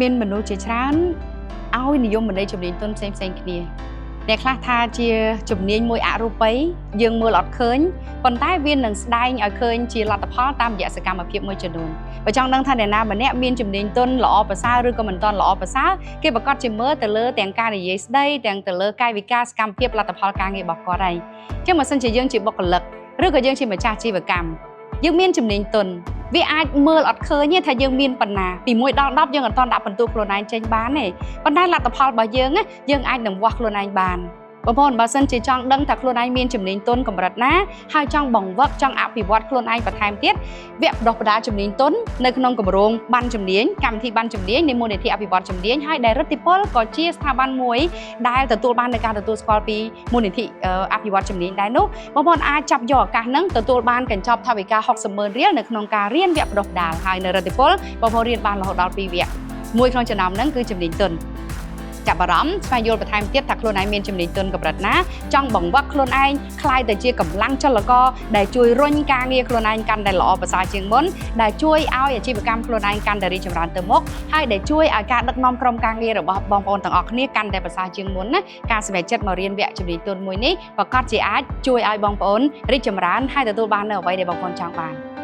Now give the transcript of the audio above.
មានមនុស្សជាច្រើនឲ្យនិយមបណ្ដេញជំនាញទន់ផ្សេងគ្នាអ្នកខ្លះថាជាជំនាញមួយអរូបីយើងមើលអត់ឃើញប៉ុន្តែវានឹងស្ដែងឲ្យឃើញជាលទ្ធផលតាមរយៈសកម្មភាពមួយចំនួនបើចង់ដឹងថាអ្នកណាម្នាក់មានជំនាញទន់ល្អប្រសើរឬក៏មិនទាន់ល្អប្រសើរគេប្រកាសជាមើលទៅលើទាំងការនិយាយស្ដីទាំងទៅលើកាយវិការសកម្មភាពលទ្ធផលការងាររបស់គាត់ហើយអញ្ចឹងបើសិនជាយើងជាបុគ្គលិកឬក៏យើងជាម្ចាស់អាជីវកម្មយើងមានជំនាញទន់វាអាចមើលអត់ឃើញទេថាយើងមានប៉ុណ្ណាពី1ដល់10យើងអត់ទាន់ដាក់បន្ទុកខ្លួនឯងចេញបានទេប៉ុន្តែលទ្ធផលរបស់យើងអាចនឹងវាស់ខ្លួនឯងបានបងប្អូនបើសិនជាចង់ដឹងថាខ្លួនឯងមានជំនាញទន់កម្រិតណាហើយចង់បង្វឹកចង់អភិវឌ្ឍខ្លួនឯងបន្ថែមទៀតវគ្គបណ្ដុះបណ្ដាលជំនាញទន់នៅក្នុងគម្រោងបានជំនាញកម្មវិធីបានជំនាញនៃមូលនិធិអភិវឌ្ឍជំនាញហើយដែលរដ្ឋាភិបាលក៏ជាស្ថាប័នមួយដែលទទួលបាននូវការទទួលស្គាល់ពីមូលនិធិអភិវឌ្ឍជំនាញដែរនោះបងប្អូនអាចចាប់យកឱកាសហ្នឹងទទួលបានកញ្ចប់ថវិកា60,000 រៀលនៅក្នុងការរៀនវគ្គបណ្ដុះបណ្ដាលហើយនៅរដ្ឋាភិបាលបងប្អូនរៀនបានរហូតដល់2វគ្គមួយក្នុងចំណោមហ្នឹងគឺជំនាញទន់ចាប់អារម្មណ៍ស្វែងយល់បន្ថែមទៀតថាខ្លួនឯងមានជំនាញទន់កម្រិតណាចង់បង្វឹកខ្លួនឯងក្លាយទៅជាកម្លាំងចលករដែលជួយរុញការងារខ្លួនឯងកាន់តែល្អប្រសើរជាងមុនដែលជួយឲ្យអាជីវកម្មខ្លួនឯងកាន់តែរីកចម្រើនទៅមុខហើយដែលជួយឲ្យការដឹកនាំក្រុមការងាររបស់បងប្អូនទាំងអស់គ្នាកាន់តែប្រសើរជាងមុនណាការសម្រេចចិត្តមករៀនវគ្គជំនាញទន់មួយនេះប្រកាសជាអាចជួយឲ្យបងប្អូនរីកចម្រើនហើយទទួលបាននូវអ្វីដែលបងប្អូនចង់បាន